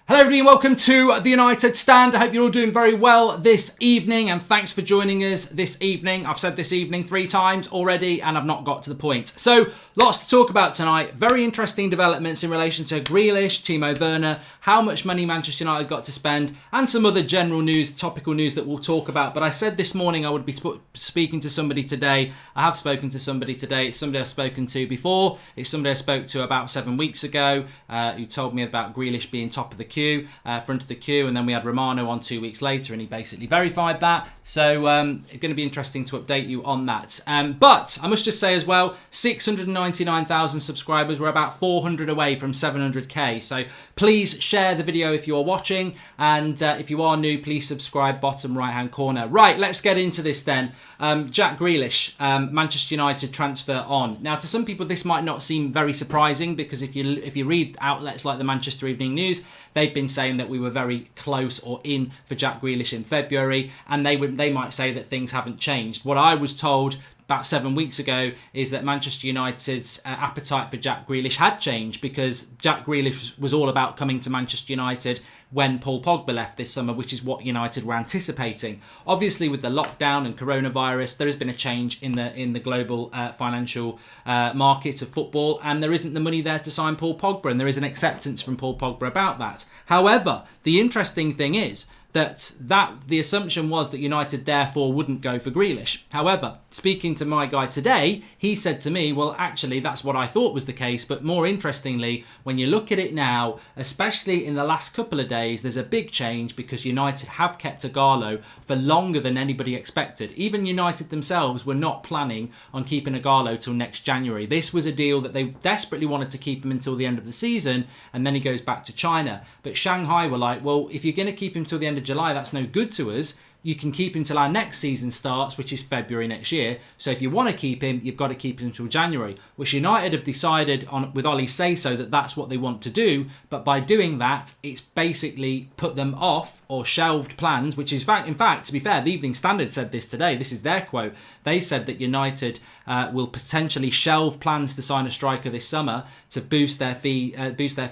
Hello everybody and welcome to the United Stand. I hope you're all doing very well this evening and thanks for joining us this evening. I've said this evening 3 times already and I've not got to the point. So lots to talk about tonight. Very interesting developments in relation to Grealish, Timo Werner, how much money Manchester United got to spend and some other general news, topical news that we'll talk about. But I said this morning I would be speaking to somebody today. I have spoken to somebody today. It's somebody I've spoken to before. It's somebody I spoke to about 7 weeks ago who told me about Grealish being top of the queue, front of the queue, and then we had Romano on 2 weeks later and he basically verified that. So it's going to be interesting to update you on that. But I must just say as well, 699,000 subscribers. We're about 400 away from 700k. So please share the video if you're watching, and if you are new, please subscribe, bottom right hand corner. Right, let's get into this then. Jack Grealish, Manchester United transfer on. Now to some people this might not seem very surprising because if you read outlets like the Manchester Evening News, they've been saying that we were very close or in for Jack Grealish in February, and they might say that things haven't changed. What I was told about 7 weeks ago is that Manchester United's appetite for Jack Grealish had changed because Jack Grealish was all about coming to Manchester United when Paul Pogba left this summer, which is what United were anticipating. Obviously, with the lockdown and coronavirus, there has been a change in the global financial market of football, and there isn't the money there to sign Paul Pogba, and there is an acceptance from Paul Pogba about that. However, the interesting thing is that the assumption was that United therefore wouldn't go for Grealish. However, speaking to my guy today, he said to me, well, actually, that's what I thought was the case. But more interestingly, when you look at it now, especially in the last couple of days, there's a big change because United have kept Ighalo for longer than anybody expected. Even United themselves were not planning on keeping Ighalo till next January. This was a deal that they desperately wanted to keep him until the end of the season, and then he goes back to China. But Shanghai were like, well, if you're going to keep him till the end of July, that's no good to us. You can keep him till our next season starts, which is February next year. So if you want to keep him, you've got to keep him until January, which United have decided on with Ole's say-so that that's what they want to do. But by doing that, it's basically put them off or shelved plans, which is in fact, to be fair, the Evening Standard said this today. This is their quote. They said that United will potentially shelve plans to sign a striker this summer to boost their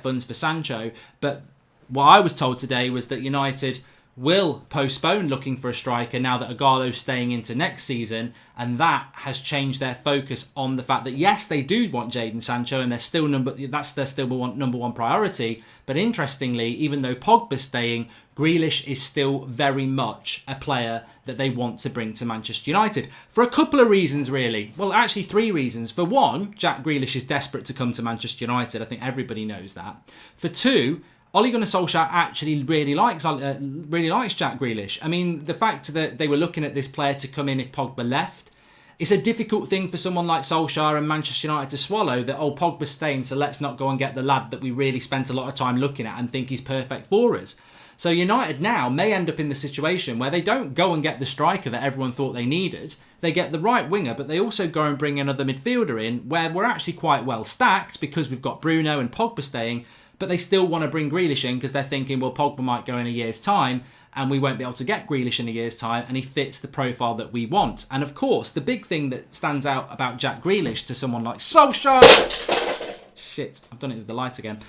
funds for Sancho. But what I was told today was that United will postpone looking for a striker now that Ighalo's staying into next season, and that has changed their focus on the fact that yes, they do want Jadon Sancho and that's their number one priority. But interestingly, even though Pogba's staying, Grealish is still very much a player that they want to bring to Manchester United for a couple of reasons, really. Well, actually 3 reasons. For one, Jack Grealish is desperate to come to Manchester United. I think everybody knows that. For 2, Ole Gunnar Solskjaer actually really likes Jack Grealish. I mean, the fact that they were looking at this player to come in if Pogba left, it's a difficult thing for someone like Solskjaer and Manchester United to swallow that, oh, Pogba's staying, so let's not go and get the lad that we really spent a lot of time looking at and think he's perfect for us. So United now may end up in the situation where they don't go and get the striker that everyone thought they needed. They get the right winger, but they also go and bring another midfielder in where we're actually quite well stacked because we've got Bruno and Pogba staying, but they still want to bring Grealish in because they're thinking, well, Pogba might go in a year's time and we won't be able to get Grealish in a year's time, and he fits the profile that we want. And of course, the big thing that stands out about Jack Grealish to someone like Solskjaer... Shit, I've done it with the light again.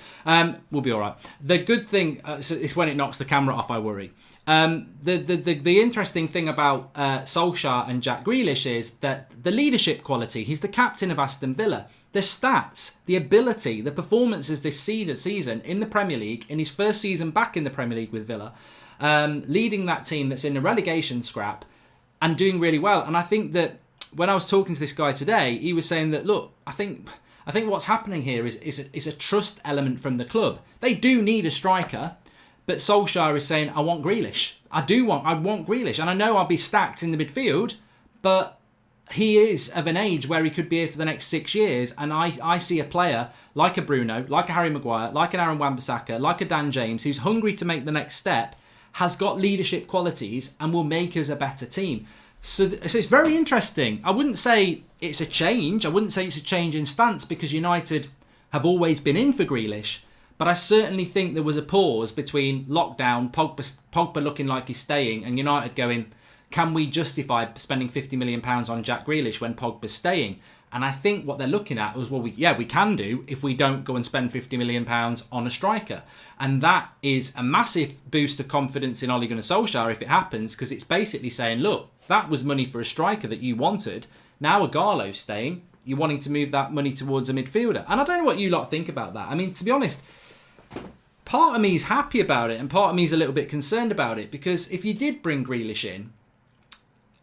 We'll be all right. The good thing is when it knocks the camera off, I worry. The interesting thing about Solskjaer and Jack Grealish is that the leadership quality, he's the captain of Aston Villa. The stats, the ability, the performances this season in the Premier League, in his first season back in the Premier League with Villa, leading that team that's in a relegation scrap and doing really well. And I think that when I was talking to this guy today, he was saying that, look, I think what's happening here is a trust element from the club. They do need a striker, but Solskjaer is saying, I want Grealish. I want Grealish. And I know I'll be stacked in the midfield, but he is of an age where he could be here for the next 6 years. And I see a player like a Bruno, like a Harry Maguire, like an Aaron Wan-Bissaka, like a Dan James, who's hungry to make the next step, has got leadership qualities and will make us a better team. So it's very interesting. I wouldn't say it's a change. I wouldn't say it's a change in stance because United have always been in for Grealish. But I certainly think there was a pause between lockdown, Pogba looking like he's staying, and United going, can we justify spending £50 million on Jack Grealish when Pogba's staying? And I think what they're looking at was, well, we can do if we don't go and spend £50 million on a striker. And that is a massive boost of confidence in Ole Gunnar Solskjaer if it happens, because it's basically saying, look, that was money for a striker that you wanted. Now Ighalo's staying. You're wanting to move that money towards a midfielder. And I don't know what you lot think about that. I mean, to be honest, part of me is happy about it and part of me is a little bit concerned about it, because if you did bring Grealish in,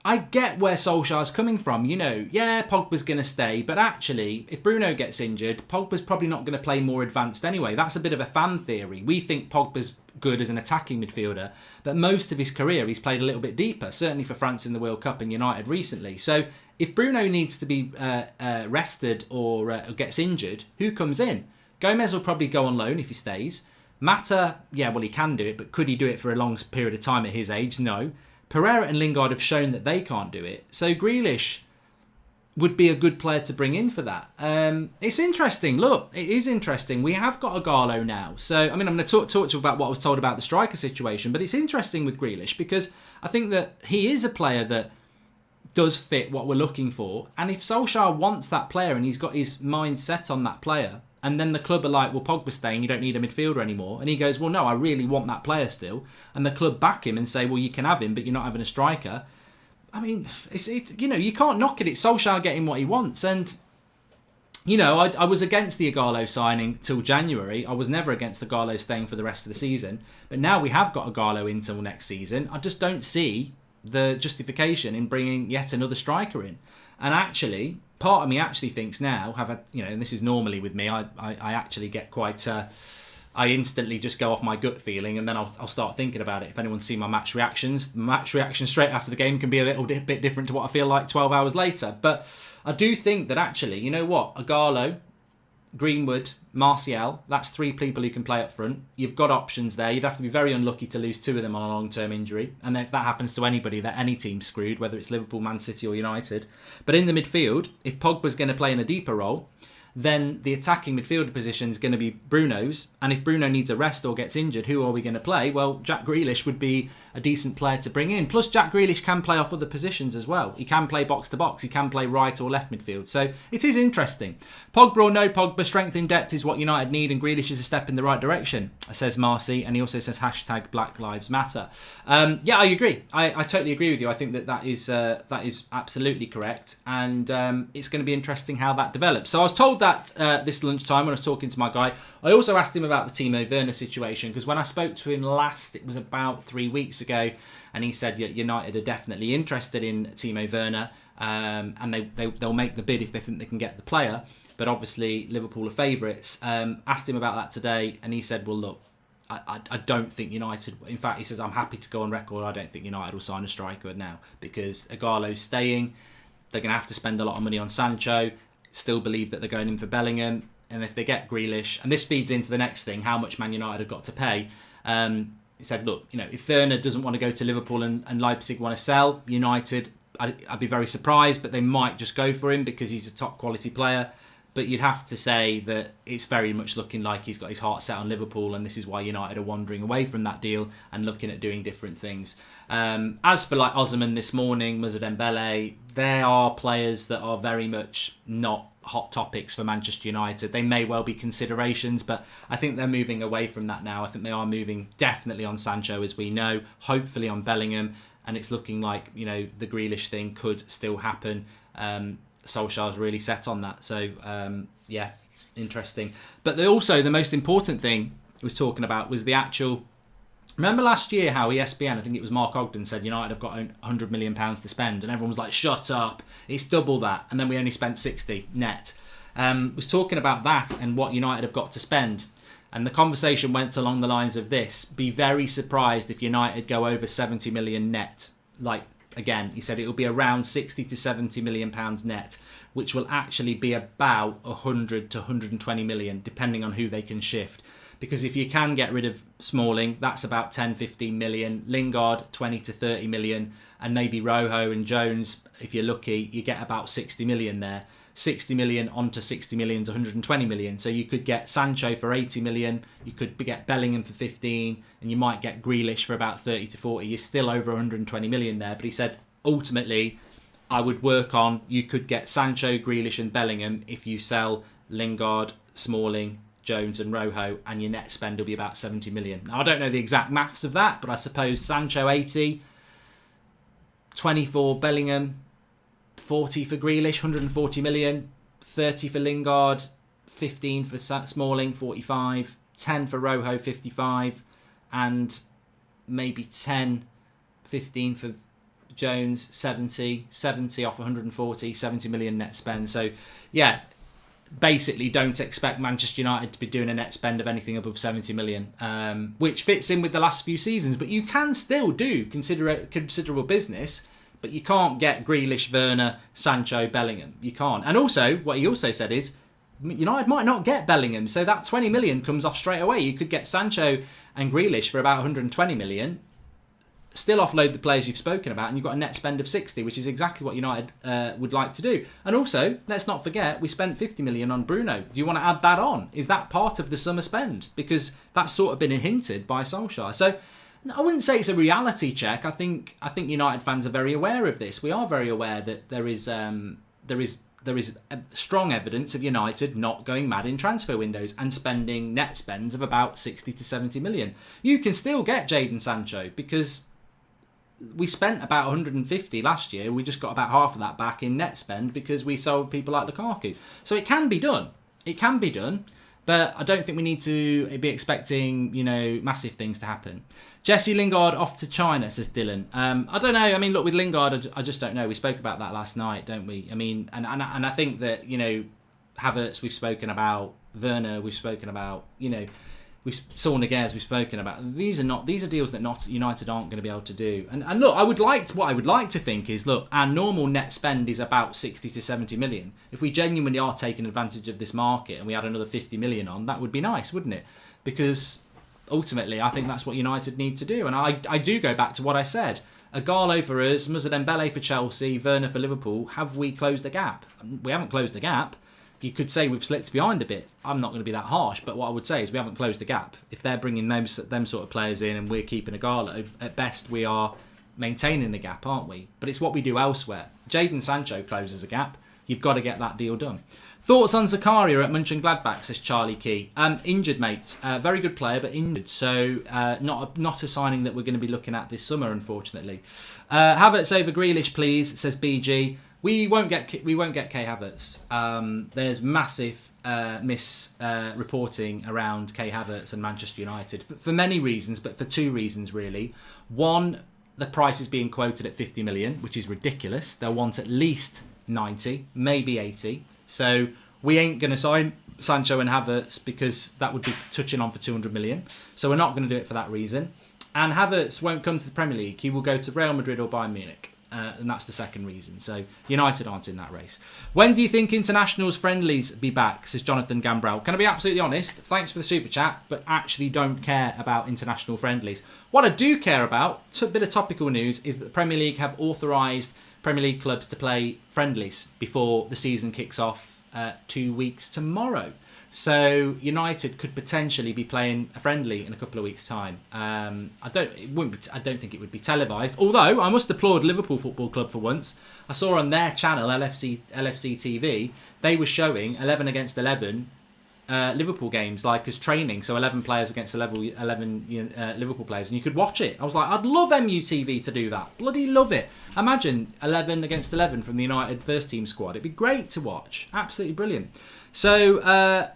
I get where Solskjaer's coming from. Pogba's going to stay, but actually, if Bruno gets injured, Pogba's probably not going to play more advanced anyway. That's a bit of a fan theory. We think Pogba's good as an attacking midfielder, but most of his career he's played a little bit deeper, certainly for France in the World Cup and United recently. So if Bruno needs to be rested or gets injured, who comes in? Gomez will probably go on loan if he stays. Mata, he can do it, but could he do it for a long period of time at his age? No. Pereira and Lingard have shown that they can't do it. So Grealish would be a good player to bring in for that. It's interesting. Look, it is interesting. We have got Ighalo now. So, I'm going to talk to you about what I was told about the striker situation. But it's interesting with Grealish because I think that he is a player that does fit what we're looking for. And if Solskjaer wants that player and he's got his mind set on that player, and then the club are like, well, Pogba's staying, you don't need a midfielder anymore. And he goes, well, no, I really want that player still. And the club back him and say, well, you can have him, but you're not having a striker. I mean, you can't knock it. It's Solskjaer getting what he wants. And, I was against the Ighalo signing till January. I was never against Ighalo staying for the rest of the season. But now we have got Ighalo until next season. I just don't see the justification in bringing yet another striker in. And actually, part of me actually thinks now, and this is normally with me, I actually get quite, I instantly just go off my gut feeling and then I'll start thinking about it. If anyone's seen my match reactions straight after the game can be a little bit different to what I feel like 12 hours later. But I do think that actually, you know what, Ighalo, Greenwood, Martial, that's three people who can play up front. You've got options there. You'd have to be very unlucky to lose two of them on a long-term injury. And if that happens to anybody, that any team's screwed, whether it's Liverpool, Man City or United. But in the midfield, if Pogba's going to play in a deeper role, then the attacking midfielder position is going to be Bruno's. And if Bruno needs a rest or gets injured, who are we going to play? Well, Jack Grealish would be a decent player to bring in. Plus, Jack Grealish can play off other positions as well. He can play box-to-box. He can play right or left midfield. So it is interesting. Pogba or no Pogba, strength in depth is what United need, and Grealish is a step in the right direction, says Marcy. And he also says hashtag Black Lives Matter. I agree. I totally agree with you. I think that is absolutely correct. And it's going to be interesting how that develops. So I was told that this lunchtime when I was talking to my guy. I also asked him about the Timo Werner situation, because when I spoke to him last, it was about 3 weeks ago, and he said United are definitely interested in Timo Werner, and they'll make the bid if they think they can get the player. But obviously Liverpool are favourites. Asked him about that today, and he said, well, look, I don't think United... In fact, he says, I'm happy to go on record, I don't think United will sign a striker now, because Ighalo's staying. They're going to have to spend a lot of money on Sancho. Still believe that they're going in for Bellingham. And if they get Grealish, and this feeds into the next thing, how much Man United have got to pay. He said, look, if Werner doesn't want to go to Liverpool and Leipzig want to sell, United, I'd be very surprised, but they might just go for him because he's a top quality player. But you'd have to say that it's very much looking like he's got his heart set on Liverpool, and this is why United are wandering away from that deal and looking at doing different things. As for like Osimhen this morning, Moussa Dembele, there are players that are very much not hot topics for Manchester United. They may well be considerations, but I think they're moving away from that now. I think they are moving definitely on Sancho, as we know, hopefully on Bellingham, and it's looking like, the Grealish thing could still happen. Solskjaer's really set on that. So, interesting. But also the most important thing he was talking about was the actual... Remember last year how ESPN, I think it was Mark Ogden, said United have got £100 million to spend, and everyone was like, shut up, it's double that, and then we only spent 60 net. Was talking about that and what United have got to spend. And the conversation went along the lines of this: be very surprised if United go over 70 million net. Again, he said it'll be around 60 to 70 million pounds net, which will actually be about 100 to 120 million, depending on who they can shift. Because if you can get rid of Smalling, that's about 10, 15 million. Lingard, 20 to 30 million. And maybe Rojo and Jones, if you're lucky, you get about 60 million there. 60 million onto 60 million to 120 million. So you could get Sancho for 80 million. You could get Bellingham for 15. And you might get Grealish for about 30 to 40. You're still over 120 million there. But he said, ultimately, I would work on, you could get Sancho, Grealish and Bellingham if you sell Lingard, Smalling, Jones and Rojo, and your net spend will be about 70 million. Now, I don't know the exact maths of that, but I suppose Sancho 80, 20 for Bellingham, 40 for Grealish, 140 million, 30 for Lingard, 15 for Smalling, 45, 10 for Rojo, 55, and maybe 10, 15 for Jones, 70 off 140, 70 million net spend. So, yeah, basically don't expect Manchester United to be doing a net spend of anything above 70 million, which fits in with the last few seasons. But you can still do considerable business, but you can't get Grealish, Werner, Sancho, Bellingham. You can't. And also, what he also said is, United might not get Bellingham, so that 20 million comes off straight away. You could get Sancho and Grealish for about 120 million, still offload the players you've spoken about, and you've got a net spend of 60, which is exactly what United would like to do. And also, let's not forget, we spent 50 million on Bruno. Do you want to add that on? Is that part of the summer spend? Because that's sort of been hinted by Solskjaer. So I wouldn't say it's a reality check. I think United fans are very aware of this. We are very aware that there is strong evidence of United not going mad in transfer windows and spending net spends of about 60 to 70 million. You can still get Jadon Sancho because we spent about 150 last year. We just got about half of that back in net spend because we sold people like Lukaku. So it can be done. It can be done. But I don't think we need to be expecting, massive things to happen. Jesse Lingard off to China, says Dylan. I don't know. I mean, look, with Lingard, I just don't know. We spoke about that last night, don't we? I mean, and I think that, Havertz we've spoken about, Werner we've spoken about, Saul Niguez we've spoken about. These are deals that United aren't going to be able to do. And look, what I would like to think is, look, our normal net spend is about 60 to 70 million. If we genuinely are taking advantage of this market and we add another 50 million on, that would be nice, wouldn't it? Because ultimately, I think that's what United need to do. And I do go back to what I said. Ighalo for us, Moussa Dembele for Chelsea, Werner for Liverpool. Have we closed the gap? We haven't closed the gap. You could say we've slipped behind a bit. I'm not going to be that harsh, but what I would say is we haven't closed the gap. If they're bringing them sort of players in and we're keeping Ighalo, at best we are maintaining the gap, aren't we? But it's what we do elsewhere. Jadon Sancho closes a gap. You've got to get that deal done. Thoughts on Zakaria at Mönchengladbach, says Charlie Key. Injured, mates. Very good player, but injured. So not a signing that we're going to be looking at this summer, unfortunately. Havertz over Grealish, please, says BG. We won't get Kai Havertz. There's massive misreporting around Kai Havertz and Manchester United for many reasons, but for two reasons really. One, the price is being quoted at 50 million, which is ridiculous. They'll want at least 90, maybe 80. So we ain't going to sign Sancho and Havertz because that would be touching on for 200 million. So we're not going to do it for that reason. And Havertz won't come to the Premier League. He will go to Real Madrid or Bayern Munich. And that's the second reason. So United aren't in that race. When do you think internationals friendlies be back, says Jonathan Gambrell? Can I be absolutely honest? Thanks for the super chat, but actually don't care about international friendlies. What I do care about, a bit of topical news, is that the Premier League have authorised Premier League clubs to play friendlies before the season kicks off 2 weeks tomorrow. So United could potentially be playing a friendly in a couple of weeks' time. I don't think it would be televised. Although I must applaud Liverpool Football Club for once. I saw on their channel LFC TV they were showing 11 against 11 Liverpool games like as training. So 11 players against 11 Liverpool players, and you could watch it. I was like, I'd love MUTV to do that. Bloody love it. Imagine 11 against 11 from the United first team squad. It'd be great to watch. Absolutely brilliant. So.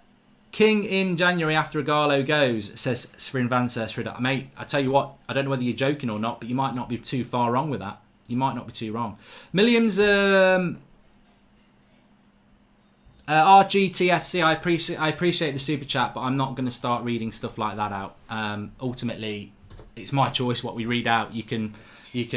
King in January after Ighalo goes, says Srinvansa Sridhar. Mate, I tell you what, I don't know whether you're joking or not, but you might not be too far wrong with that. You might not be too wrong. Milliams, RGTFC, I appreciate the super chat, but I'm not going to start reading stuff like that out. Ultimately, it's my choice what we read out. You can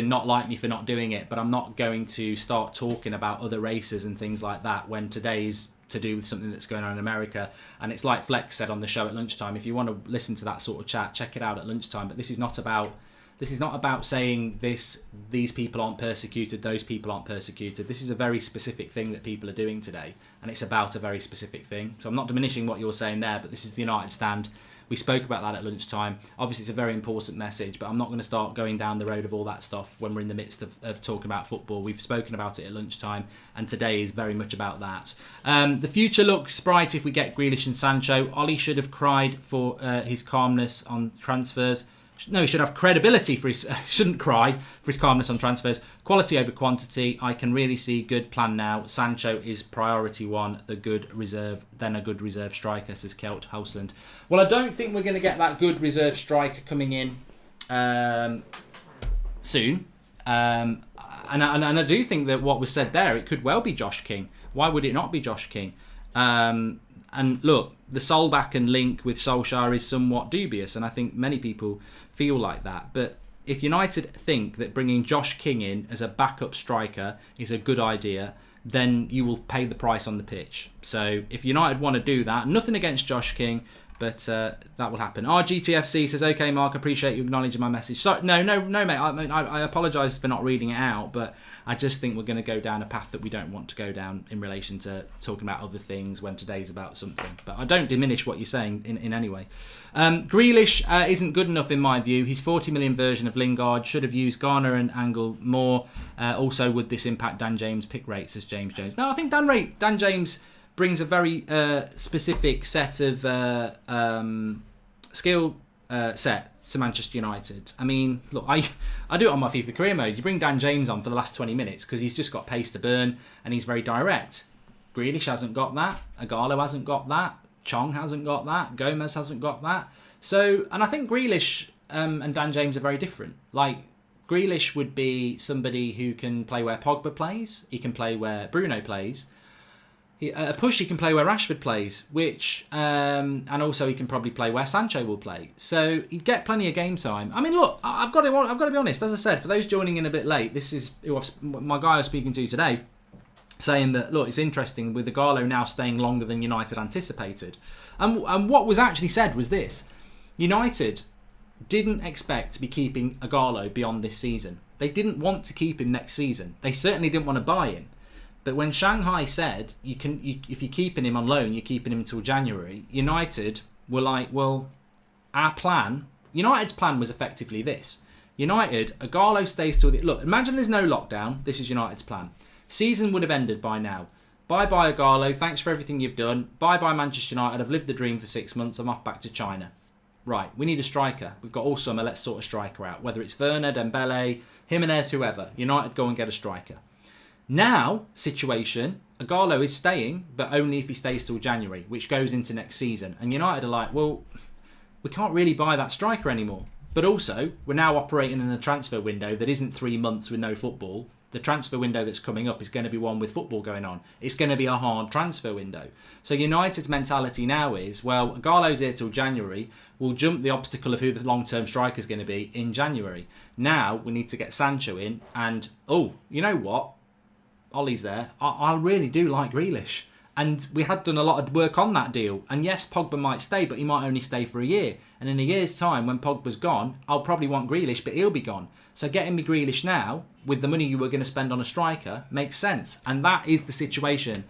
not like me for not doing it, but I'm not going to start talking about other races and things like that when today's to do with something that's going on in America. And it's like Flex said on the show at lunchtime, if you want to listen to that sort of chat, check it out at lunchtime. But this is not about saying these people aren't persecuted, those people aren't persecuted. This is a very specific thing that people are doing today, and it's about a very specific thing. So I'm not diminishing what you're saying there, but this is the United stand. We spoke about that at lunchtime. Obviously, it's a very important message, but I'm not going to start going down the road of all that stuff when we're in the midst of talking about football. We've spoken about it at lunchtime, and today is very much about that. The future looks bright if we get Grealish and Sancho. Ole should have cried for his calmness on transfers. No, he should have credibility for his... shouldn't cry for his calmness on transfers. Quality over quantity. I can really see good plan now. Sancho is priority one. Then a good reserve striker, says Kelt Houseland. Well, I don't think we're going to get that good reserve striker coming in soon. And I do think that what was said there, it could well be Josh King. Why would it not be Josh King? And look, the Solbakken and link with Solskjaer is somewhat dubious, and I think many people feel like that. But if United think that bringing Josh King in as a backup striker is a good idea, then you will pay the price on the pitch. So if United want to do that, nothing against Josh King, but that will happen. RGTFC says, okay, Mark, appreciate you acknowledging my message. Sorry, no, mate. I apologise for not reading it out, but I just think we're going to go down a path that we don't want to go down in relation to talking about other things when today's about something. But I don't diminish what you're saying in any way. Grealish isn't good enough in my view. His 40 million version of Lingard should have used Garner and Angle more. Also, would this impact Dan James' pick rate, says James Jones. No, I think Dan James brings a very specific set of skill set to Manchester United. I mean, look, I do it on my FIFA career mode. You bring Dan James on for the last 20 minutes because he's just got pace to burn and he's very direct. Grealish hasn't got that. Ighalo hasn't got that. Chong hasn't got that. Gomez hasn't got that. So, and I think Grealish and Dan James are very different. Like, Grealish would be somebody who can play where Pogba plays. He can play where Bruno plays. A push, he can play where Rashford plays, and also he can probably play where Sancho will play. So he'd get plenty of game time. I mean, look, I've got to be honest. As I said, for those joining in a bit late, this is my guy I was speaking to today, saying that, look, it's interesting with Ighalo now staying longer than United anticipated. And what was actually said was this: United didn't expect to be keeping Ighalo beyond this season. They didn't want to keep him next season. They certainly didn't want to buy him. But when Shanghai said if you're keeping him on loan, you're keeping him until January, United were like, well, United's plan was effectively this. Ighalo stays till look, imagine there's no lockdown. This is United's plan. Season would have ended by now. Bye-bye Ighalo, thanks for everything you've done. Bye-bye Manchester United, I've lived the dream for 6 months, I'm off back to China. Right, we need a striker. We've got all summer, let's sort a striker out. Whether it's Werner, Dembele, Jimenez, whoever. United go and get a striker. Now, situation, Ighalo is staying, but only if he stays till January, which goes into next season. And United are like, well, we can't really buy that striker anymore. But also, we're now operating in a transfer window that isn't 3 months with no football. The transfer window that's coming up is going to be one with football going on. It's going to be a hard transfer window. So United's mentality now is, well, Ighalo's here till January. We'll jump the obstacle of who the long-term striker is going to be in January. Now, we need to get Sancho in. And, oh, you know what? Ollie's there. I really do like Grealish. And we had done a lot of work on that deal. And yes, Pogba might stay, but he might only stay for a year. And in a year's time, when Pogba's gone, I'll probably want Grealish, but he'll be gone. So getting me Grealish now, with the money you were going to spend on a striker, makes sense. And that is the situation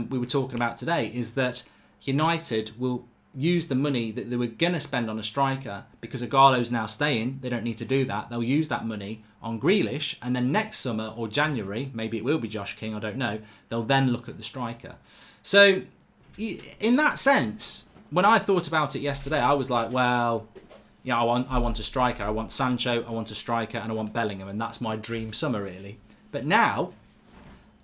we were talking about today, is that United will use the money that they were going to spend on a striker because Ighalo's now staying. They don't need to do that. They'll use that money on Grealish, and then next summer or January, maybe it will be Josh King, I don't know, they'll then look at the striker. So in that sense, when I thought about it yesterday, I was like, well, yeah, I want a striker. I want Sancho, I want a striker, and I want Bellingham, and that's my dream summer, really. But now,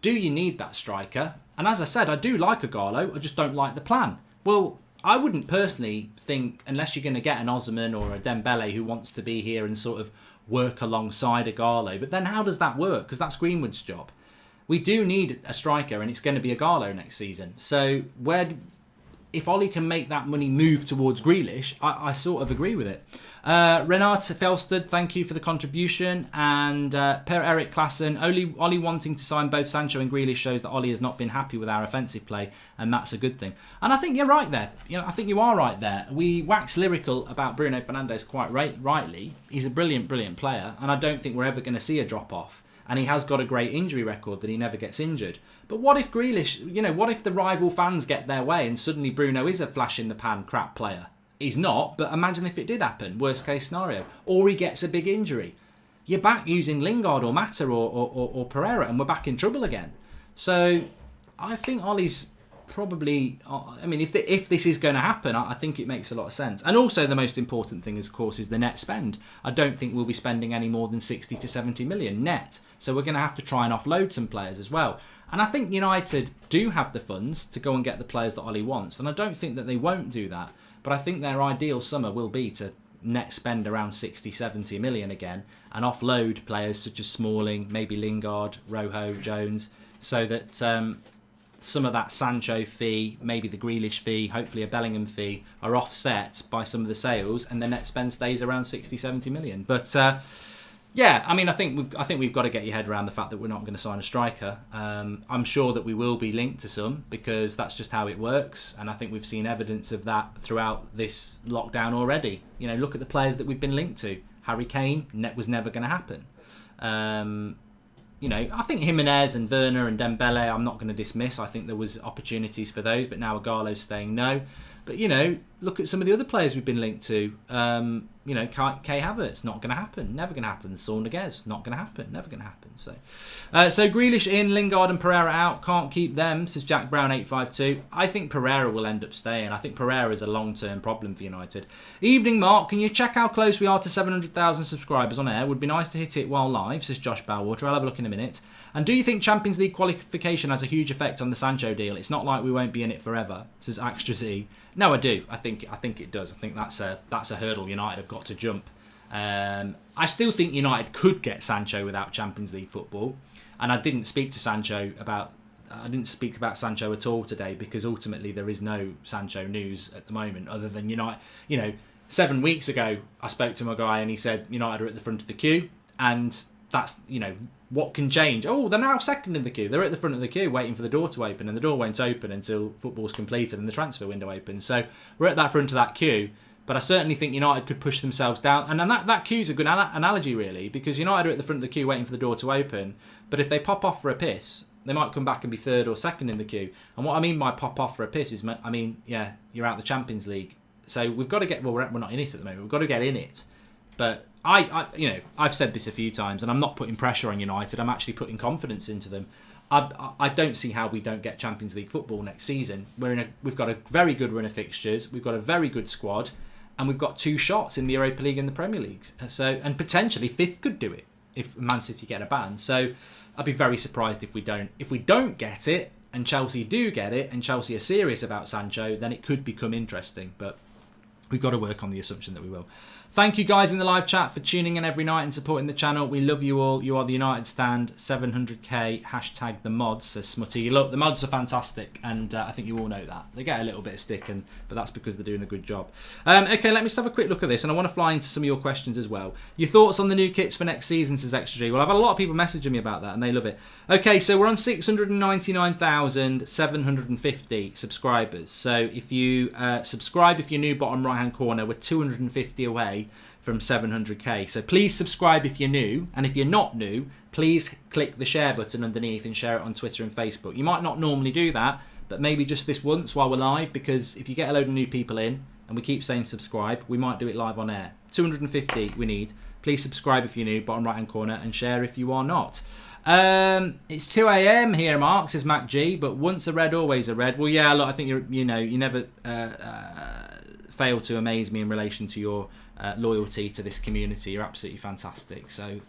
do you need that striker? And as I said, I do like Ighalo, I just don't like the plan. Well, I wouldn't personally think, unless you're going to get an Osman or a Dembele who wants to be here and sort of work alongside Ighalo. But then how does that work? Because that's Greenwood's job. We do need a striker, and it's going to be Ighalo next season. So if Ole can make that money move towards Grealish, I sort of agree with it. Renat Felsted, thank you for the contribution. And Per-Erik Klassen, Ole wanting to sign both Sancho and Grealish shows that Ole has not been happy with our offensive play, and that's a good thing. And I think you're right there. I think you are right there. We wax lyrical about Bruno Fernandes quite rightly. He's a brilliant, brilliant player, and I don't think we're ever going to see a drop-off. And he has got a great injury record that he never gets injured. But what if Grealish, what if the rival fans get their way and suddenly Bruno is a flash-in-the-pan crap player? He's not, but imagine if it did happen, worst case scenario. Or he gets a big injury. You're back using Lingard or Mata or Pereira, and we're back in trouble again. So I think Ole's probably, I mean, if this is going to happen, I think it makes a lot of sense. And also the most important thing, of course, is the net spend. I don't think we'll be spending any more than 60 to 70 million net. So we're going to have to try and offload some players as well. And I think United do have the funds to go and get the players that Ole wants. And I don't think that they won't do that. But I think their ideal summer will be to net spend around 60, 70 million again and offload players such as Smalling, maybe Lingard, Rojo, Jones, so that some of that Sancho fee, maybe the Grealish fee, hopefully a Bellingham fee, are offset by some of the sales and the net spend stays around 60, 70 million. But yeah, I mean, I think we've got to get your head around the fact that we're not going to sign a striker. I'm sure that we will be linked to some because that's just how it works, and I think we've seen evidence of that throughout this lockdown already. You know, look at the players that we've been linked to. Harry Kane was never going to happen. You know, I think Jimenez and Werner and Dembele, I'm not going to dismiss. I think there was opportunities for those, but now Ighalo's saying no. But, you know, look at some of the other players we've been linked to. You know, Kai Havertz, not going to happen. Never going to happen. Saunders, not going to happen. Never going to happen. So Grealish in, Lingard and Pereira out. Can't keep them, says Jack Brown 852. I think Pereira will end up staying. I think Pereira is a long-term problem for United. Evening, Mark. Can you check how close we are to 700,000 subscribers on air? Would be nice to hit it while live, says Josh Bellwater. I'll have a look in a minute. And do you think Champions League qualification has a huge effect on the Sancho deal? It's not like we won't be in it forever, says Extra Z. No, I do. I think it does. I think that's a hurdle United have got to jump. I still think United could get Sancho without Champions League football, and I didn't speak about Sancho at all today because ultimately there is no Sancho news at the moment other than United. You know, 7 weeks ago I spoke to my guy and he said United are at the front of the queue, and that's, you know, what can change? Oh, they're now second in the queue. They're at the front of the queue waiting for the door to open, and the door won't open until football's completed and the transfer window opens. So we're at that front of that queue. But I certainly think United could push themselves down. And that queue's a good analogy, really, because United are at the front of the queue waiting for the door to open. But if they pop off for a piss, they might come back and be third or second in the queue. And what I mean by pop off for a piss is, I mean, yeah, you're out of the Champions League. So we've got to get, well, we're not in it at the moment. We've got to get in it. But I've said this a few times, and I'm not putting pressure on United. I'm actually putting confidence into them. I don't see how we don't get Champions League football next season. We've got a very good run of fixtures. We've got a very good squad. And we've got 2 shots in the Europa League and the Premier League. So, and potentially 5th could do it if Man City get a ban. So I'd be very surprised if we don't. If we don't get it and Chelsea do get it and Chelsea are serious about Sancho, then it could become interesting. But we've got to work on the assumption that we will. Thank you guys in the live chat for tuning in every night and supporting the channel. We love you all. You are the United Stand. 700k. Hashtag the mods, says Smutty. Look, the mods are fantastic, and I think you all know that. They get a little bit of stick, but that's because they're doing a good job. Okay, let me just have a quick look at this, and I want to fly into some of your questions as well. Your thoughts on the new kits for next season, says Extra G. Well, I've had a lot of people messaging me about that, and they love it. Okay, so we're on 699,750 subscribers. So if you subscribe, if you're new, bottom right-hand corner, we're 250 away from 700k. So please subscribe if you're new, and if you're not new, please click the share button underneath and share it on Twitter and Facebook. You might not normally do that, but maybe just this once while we're live, because if you get a load of new people in and we keep saying subscribe, we might do it live on air. 250 we need. Please subscribe if you're new, bottom right hand corner, and share if you are not. It's 2 a.m. here, Mark, says Mac G, but once a red, always a red. Well, yeah, look, I think you never fail to amaze me in relation to your loyalty to this community. You're absolutely fantastic. So,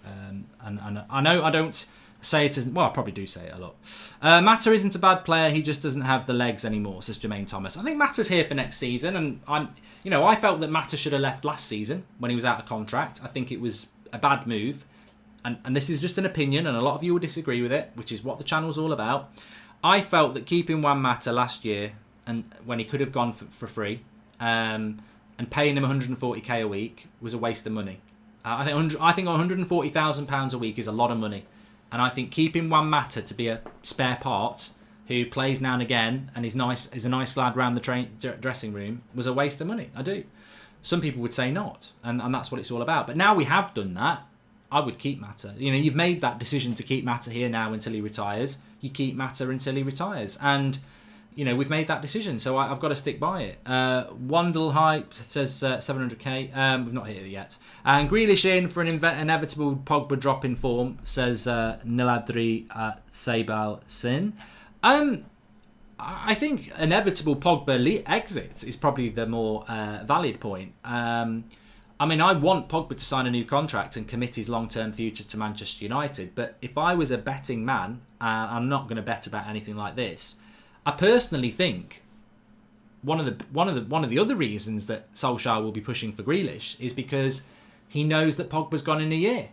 and I know I don't say it as well. I probably do say it a lot. Mata isn't a bad player. He just doesn't have the legs anymore, says Jermaine Thomas. I think Mata's here for next season, and I felt that Mata should have left last season when he was out of contract. I think it was a bad move, and this is just an opinion, and a lot of you will disagree with it, which is what the channel's all about. I felt that keeping Juan Mata last year, and when he could have gone for free, and paying him 140k a week was a waste of money. I think 140,000 pounds a week is a lot of money, and I think keeping Juan Mata to be a spare part who plays now and again and is a nice lad around the dressing room was a waste of money. I do. Some people would say not, and that's what it's all about. But now we have done that, I would keep Mata. You've made that decision to keep Mata here now until he retires. You keep Mata until he retires, and we've made that decision, so I've got to stick by it. Wandle Hype says 700k. We've not hit it yet. And Grealish in for an inevitable Pogba drop in form, says Niladri Sabal Sin. I think inevitable Pogba exit is probably the more valid point. I mean, I want Pogba to sign a new contract and commit his long-term future to Manchester United. But if I was a betting man, and I'm not going to bet about anything like this, I personally think one of the other reasons that Solskjaer will be pushing for Grealish is because he knows that Pogba's gone in a year.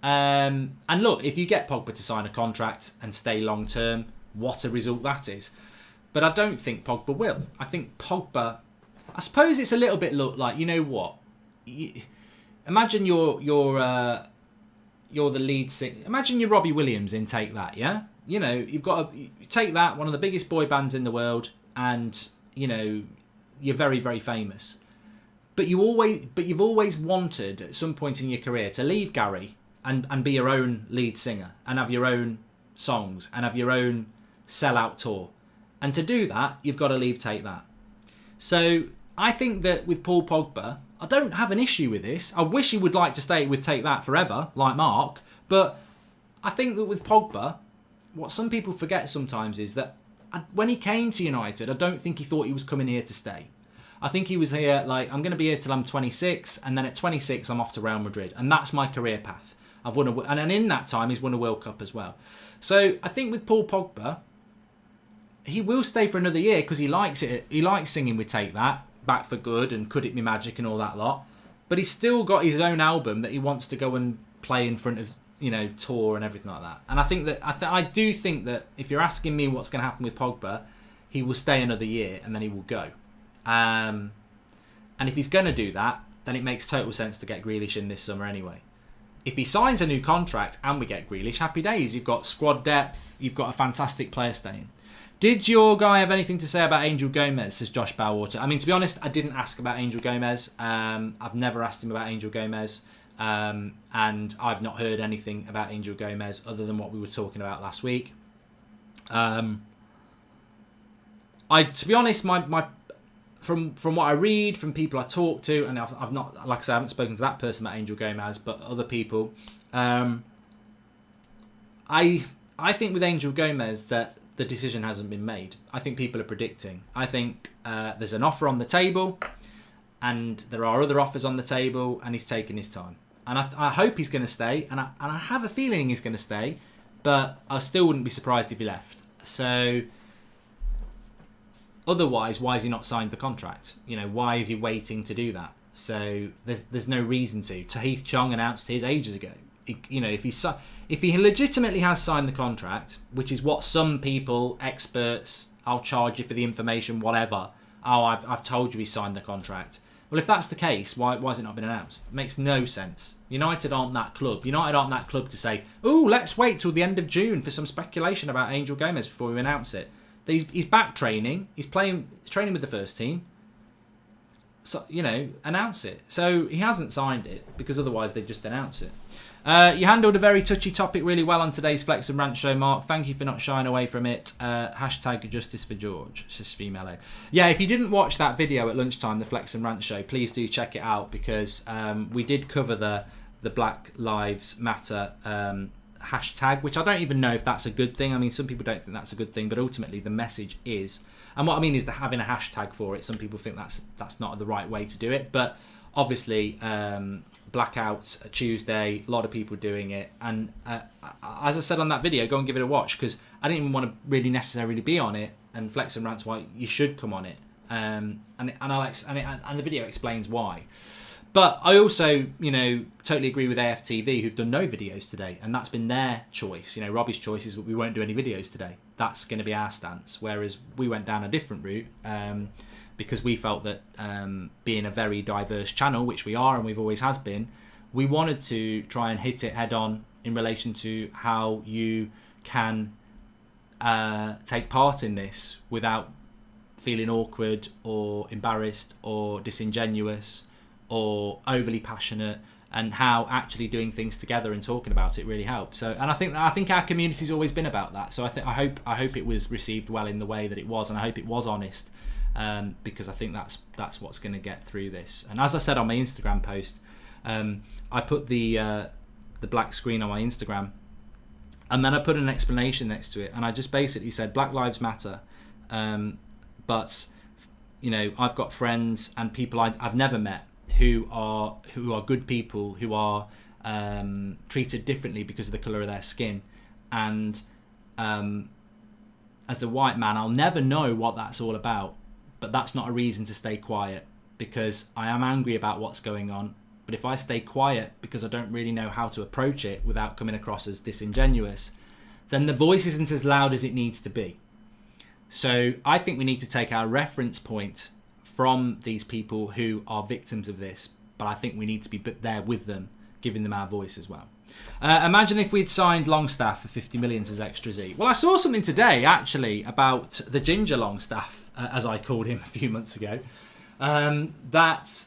And look, if you get Pogba to sign a contract and stay long-term, what a result that is. But I don't think Pogba will. I think Pogba, I suppose it's a little bit like, you know what? Imagine you're the lead singer. Imagine you're Robbie Williams in Take That, yeah? You've got to Take That, one of the biggest boy bands in the world, and you're very, very famous. But you've always wanted at some point in your career to leave Gary and be your own lead singer and have your own songs and have your own sellout tour. And to do that, you've got to leave Take That. So I think that with Paul Pogba, I don't have an issue with this. I wish he would like to stay with Take That forever, like Mark. But I think that with Pogba, what some people forget sometimes is that when he came to United, I don't think he thought he was coming here to stay. I think he was here like, I'm going to be here till I'm 26, and then at 26, I'm off to Real Madrid. And that's my career path. I've won and in that time, he's won a World Cup as well. So I think with Paul Pogba, he will stay for another year because he likes it. He likes singing with Take That, Back for Good and Could It Be Magic and all that lot. But he's still got his own album that he wants to go and play in front of, tour and everything like that. And I think that I do think that if you're asking me what's going to happen with Pogba, he will stay another year and then he will go. And if he's going to do that, then it makes total sense to get Grealish in this summer anyway. If he signs a new contract and we get Grealish, happy days. You've got squad depth. You've got a fantastic player staying. Did your guy have anything to say about Angel Gomez, says Josh Bowwater? I mean, to be honest, I didn't ask about Angel Gomez. I've never asked him about Angel Gomez. And I've not heard anything about Angel Gomez other than what we were talking about last week. To be honest, from what I read, from people I talk to, and I've not, like I said, I haven't spoken to that person about Angel Gomez, but other people. I think with Angel Gomez that the decision hasn't been made. I think people are predicting. I think there's an offer on the table and there are other offers on the table and he's taking his time. And I hope he's going to stay and I have a feeling he's going to stay, but I still wouldn't be surprised if he left. So otherwise, why has he not signed the contract? Why is he waiting to do that? So there's no reason to. Tahith Chong announced his ages ago. If he legitimately has signed the contract, which is what some people, experts, I'll charge you for the information, whatever. Oh, I've told you he signed the contract. Well, if that's the case, why has it not been announced? It makes no sense. United aren't that club. United aren't that club to say, oh, let's wait till the end of June for some speculation about Angel Gomez before we announce it. He's back training. He's training with the first team. So, announce it. So he hasn't signed it because otherwise they'd just announce it. You handled a very touchy topic really well on today's Flex and Rant show, Mark. Thank you for not shying away from it. Hashtag Justice for George, says Femelo. Yeah, if you didn't watch that video at lunchtime, the Flex and Rant show, please do check it out because we did cover the Black Lives Matter hashtag, which I don't even know if that's a good thing. I mean, some people don't think that's a good thing, but ultimately the message is, and what I mean is that having a hashtag for it, some people think that's not the right way to do it, but obviously Blackout Tuesday, a lot of people doing it, and as I said on that video, go and give it a watch because I didn't even want to really necessarily be on it, and Flex and Rant's why you should come on it, and the video explains why. But I also, totally agree with AFTV, who've done no videos today, and that's been their choice. Robbie's choice is that we won't do any videos today. That's going to be our stance, whereas we went down a different route because we felt that being a very diverse channel, which we are and we've always has been, we wanted to try and hit it head on in relation to how you can take part in this without feeling awkward or embarrassed or disingenuous or overly passionate, and how actually doing things together and talking about it really helps. So, and I think our community's always been about that. So I hope it was received well in the way that it was, and I hope it was honest, because I think that's what's going to get through this. And as I said on my Instagram post, I put the black screen on my Instagram, and then I put an explanation next to it, and I just basically said Black Lives Matter, but I've got friends and people I've never met who are good people, who are treated differently because of the colour of their skin, and as a white man I'll never know what that's all about, but that's not a reason to stay quiet, because I am angry about what's going on. But if I stay quiet because I don't really know how to approach it without coming across as disingenuous, then the voice isn't as loud as it needs to be. So I think we need to take our reference point from these people who are victims of this, but I think we need to be there with them, giving them our voice as well. Imagine if we'd signed Longstaff for 50 million as extra Z. Well, I saw something today actually about the Ginger Longstaff, as I called him a few months ago, that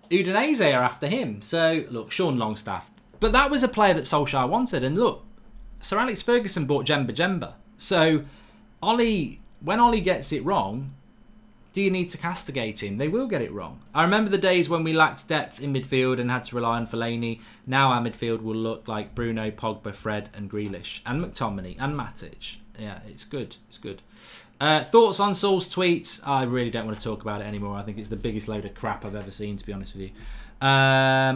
Udinese are after him. So look, Sean Longstaff, but that was a player that Solskjaer wanted, and look, Sir Alex Ferguson bought Jemba. So when Ole gets it wrong, do you need to castigate him? They will get it wrong. I remember the days when we lacked depth in midfield and had to rely on Fellaini. Now our midfield will look like Bruno, Pogba, Fred and Grealish and McTominay and Matic. Yeah, it's good. It's good. Thoughts on Saul's tweets? I really don't want to talk about it anymore. I think it's the biggest load of crap I've ever seen, to be honest with you.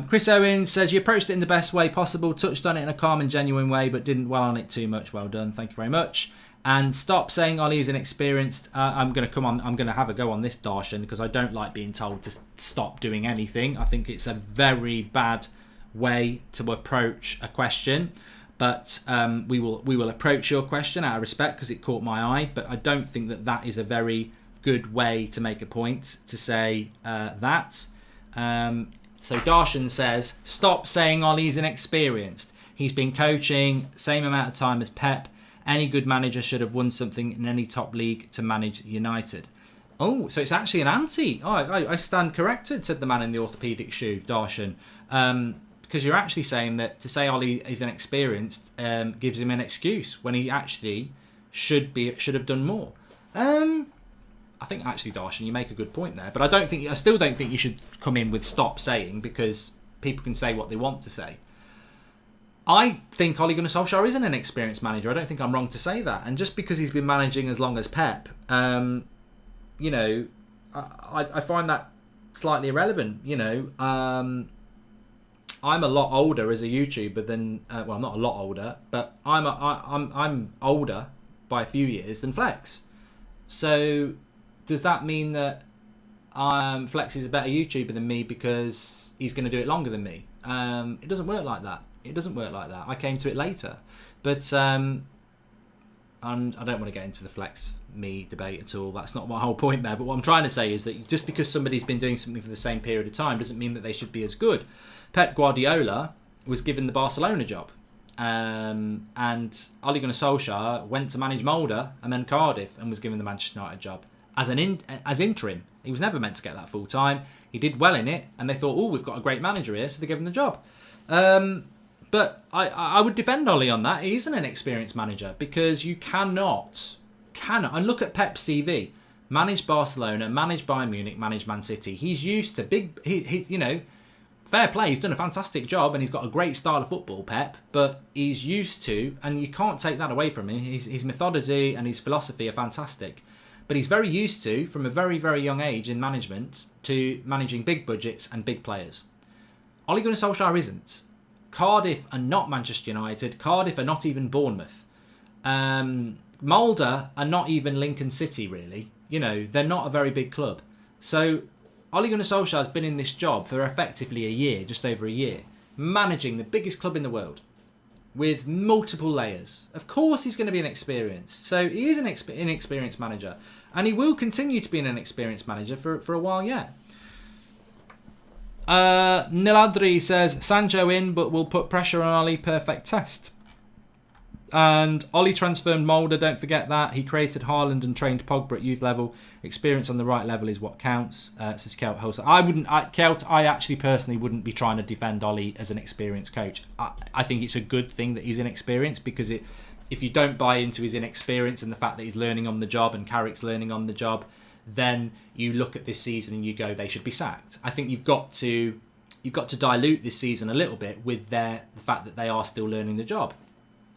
Chris Owens says, you approached it in the best way possible, touched on it in a calm and genuine way, but didn't dwell on it too much. Well done. Thank you very much. And stop saying Ole is inexperienced. I'm going to have a go on this, Darshan, because I don't like being told to stop doing anything. I think it's a very bad way to approach a question. But we will approach your question out of respect because it caught my eye. But I don't think that is a very good way to make a point, to say that. So Darshan says, stop saying Ole's inexperienced. He's been coaching same amount of time as Pep. Any good manager should have won something in any top league to manage United. Oh, so it's actually an anti. Oh, I stand corrected, said the man in the orthopaedic shoe, Darshan. Because you're actually saying that to say Ole is inexperienced gives him an excuse when he actually should have done more. I think actually, Darshan, you make a good point there, but I still don't think you should come in with stop saying, because people can say what they want to say. I think Ole Gunnar Solskjaer isn't an experienced manager. I don't think I'm wrong to say that. And just because he's been managing as long as Pep, I find that slightly irrelevant. I'm a lot older as a YouTuber than well, I'm not a lot older, but I'm older by a few years than Flex. So does that mean that Flex is a better YouTuber than me because he's going to do it longer than me? It doesn't work like that. I came to it later. But and I don't want to get into the Flex me debate at all. That's not my whole point there. But what I'm trying to say is that just because somebody's been doing something for the same period of time doesn't mean that they should be as good. Pep Guardiola was given the Barcelona job. And Ole Gunnar Solskjaer went to manage Mulder and then Cardiff and was given the Manchester United job as interim. He was never meant to get that full time. He did well in it, and they thought, oh, we've got a great manager here, so they gave him the job. But I would defend Ole on that. He isn't an experienced manager, because you cannot, and look at Pep's CV. Managed Barcelona, managed Bayern Munich, managed Man City. He's used to big, fair play, he's done a fantastic job and he's got a great style of football, Pep, but he's used to, and you can't take that away from him, his methodology and his philosophy are fantastic. But he's very used to, from a very, very young age in management, to managing big budgets and big players. Ole Gunnar Solskjaer isn't. Cardiff are not Manchester United. Cardiff are not even Bournemouth. Mulder are not even Lincoln City, really. They're not a very big club. So Ole Gunnar Solskjaer has been in this job for effectively a year, just over a year, managing the biggest club in the world with multiple layers. Of course he's going to be inexperienced. So he is an inexperienced manager, and he will continue to be an inexperienced manager for a while yet. Niladri says, Sancho in, but will put pressure on Ole, perfect test. And Ole transferred Mulder, don't forget that. He created Haaland and trained Pogba at youth level. Experience on the right level is what counts, says Kelt Hulse. I actually personally wouldn't be trying to defend Ole as an experienced coach. I think it's a good thing that he's inexperienced, because if you don't buy into his inexperience and the fact that he's learning on the job and Carrick's learning on the job, then you look at this season and you go, they should be sacked. I think you've got to dilute this season a little bit with the fact that they are still learning the job.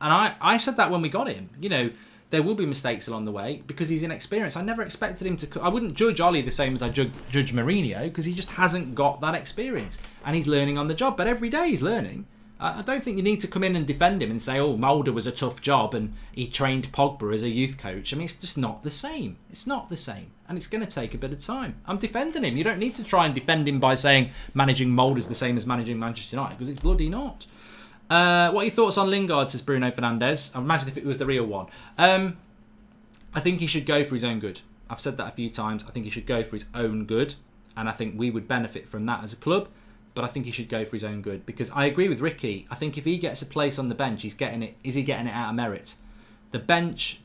And I said that when we got him. You know, there will be mistakes along the way because he's inexperienced. I never expected him to... I wouldn't judge Ole the same as I judge Mourinho, because he just hasn't got that experience. And he's learning on the job. But every day he's learning. I don't think you need to come in and defend him and say, oh, Mulder was a tough job and he trained Pogba as a youth coach. I mean, it's just not the same. It's not the same. And it's going to take a bit of time. I'm defending him. You don't need to try and defend him by saying managing Mulder is the same as managing Manchester United, because it's bloody not. What are your thoughts on Lingard, says Bruno Fernandes? I imagine if it was the real one. I think he should go for his own good. I've said that a few times. I think he should go for his own good. And I think we would benefit from that as a club. But I think he should go for his own good. Because I agree with Ricky. I think if he gets a place on the bench, he's getting it. Is he getting it out of merit? The bench,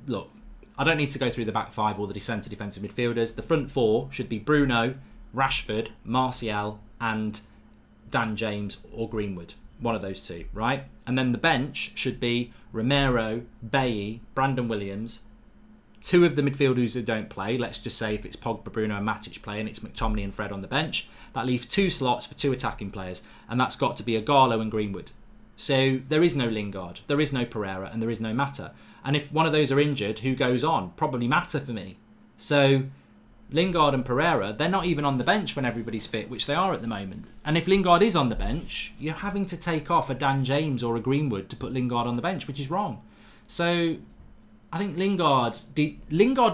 look, I don't need to go through the back five or the centre defensive midfielders. The front four should be Bruno, Rashford, Martial and Dan James or Greenwood. One of those two, right? And then the bench should be Romero, Bailly, Brandon Williams, two of the midfielders who don't play. Let's just say if it's Pogba, Bruno and Matic playing, it's McTominay and Fred on the bench. That leaves two slots for two attacking players, and that's got to be Ighalo and Greenwood. So there is no Lingard, there is no Pereira, and there is no Mata. And if one of those are injured, who goes on? Probably Mata for me. So Lingard and Pereira, they're not even on the bench when everybody's fit, which they are at the moment. And if Lingard is on the bench, you're having to take off a Dan James or a Greenwood to put Lingard on the bench, which is wrong. So I think Lingard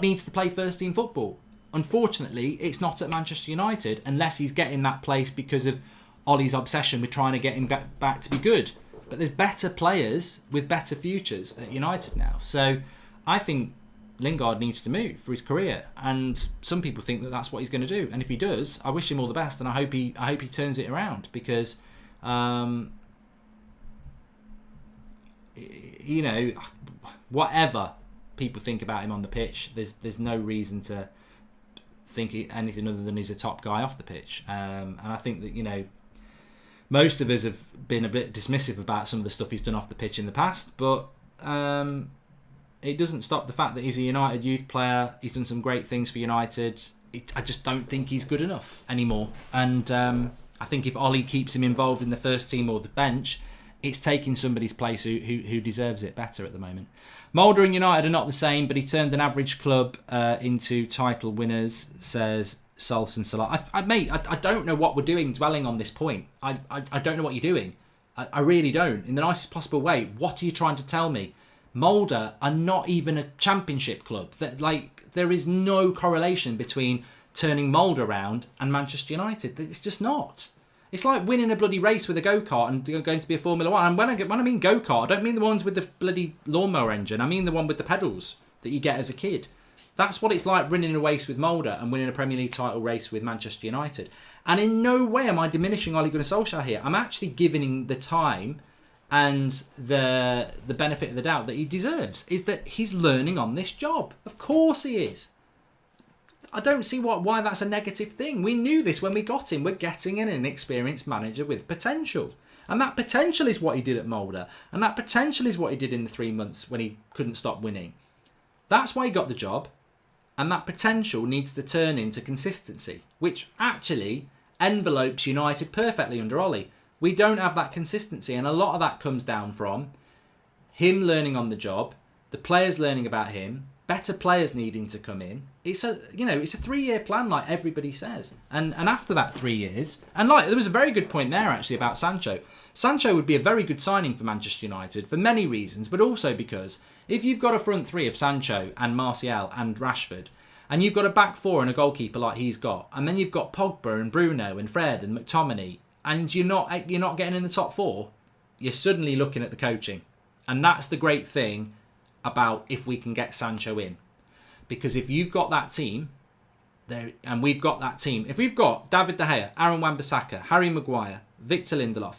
needs to play first team football. Unfortunately, it's not at Manchester United unless he's getting that place because of Ole's obsession with trying to get him back to be good. But there's better players with better futures at United now. So I think Lingard needs to move for his career, and some people think that that's what he's going to do. And if he does, I wish him all the best, and I hope he turns it around, because you know, whatever people think about him on the pitch, there's no reason to think anything other than he's a top guy off the pitch. And I think that, you know, most of us have been a bit dismissive about some of the stuff he's done off the pitch in the past, but it doesn't stop the fact that he's a United youth player. He's done some great things for United. I just don't think he's good enough anymore. And I think if Ole keeps him involved in the first team or the bench, it's taking somebody's place who deserves it better at the moment. Mulder and United are not the same, but he turned an average club into title winners, says Solskjaer. Salah. I don't know what we're doing dwelling on this point. I don't know what you're doing. I really don't. In the nicest possible way. What are you trying to tell me? Mulder are not even a championship club. There is no correlation between turning Mulder around and Manchester United. It's just not. It's like winning a bloody race with a go-kart and going to be a Formula 1. And when I mean go-kart, I don't mean the ones with the bloody lawnmower engine. I mean the one with the pedals that you get as a kid. That's what it's like winning a race with Mulder and winning a Premier League title race with Manchester United. And in no way am I diminishing Ole Gunnar Solskjaer here. I'm actually giving him the time and the benefit of the doubt that he deserves, is that he's learning on this job. Of course he is. I don't see why that's a negative thing. We knew this when we got him. We're getting an inexperienced manager with potential. And that potential is what he did at Mulder. And that potential is what he did in the 3 months when he couldn't stop winning. That's why he got the job. And that potential needs to turn into consistency, which actually envelopes United perfectly under Ole. We don't have that consistency, and a lot of that comes down from him learning on the job, the players learning about him, better players needing to come in. It's a 3-year plan, like everybody says. And after that 3 years, and there was a very good point there actually about Sancho. Sancho would be a very good signing for Manchester United for many reasons, but also because if you've got a front three of Sancho and Martial and Rashford, and you've got a back four and a goalkeeper like he's got, and then you've got Pogba and Bruno and Fred and McTominay, and you're not getting in the top four, you're suddenly looking at the coaching. And that's the great thing about if we can get Sancho in. Because if you've got that team, and we've got that team, if we've got David De Gea, Aaron Wan-Bissaka, Harry Maguire, Victor Lindelof,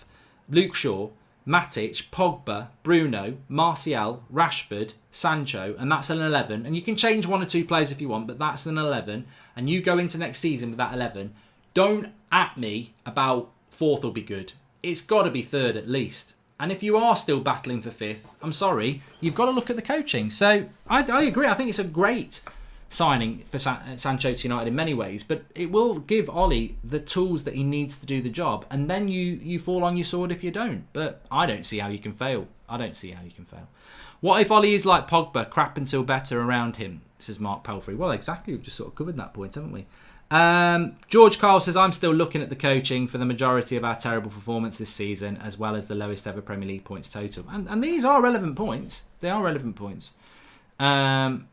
Luke Shaw, Matic, Pogba, Bruno, Martial, Rashford, Sancho, and that's an 11. And you can change one or two players if you want, but that's an 11. And you go into next season with that 11. Don't at me about fourth will be good. It's got to be third at least. And if you are still battling for fifth, I'm sorry, you've got to look at the coaching. So I agree. I think it's a great signing for Sancho to United in many ways, but it will give Ole the tools that he needs to do the job. And then you fall on your sword if you don't. But I don't see how you can fail. What if Ole is like Pogba, crap until better around him, says Mark Pelfrey. Well, exactly. We've just sort of covered that point, haven't we? George Carl says, I'm still looking at the coaching for the majority of our terrible performance this season, as well as the lowest ever Premier League points total. And these are relevant points. They are relevant points. Can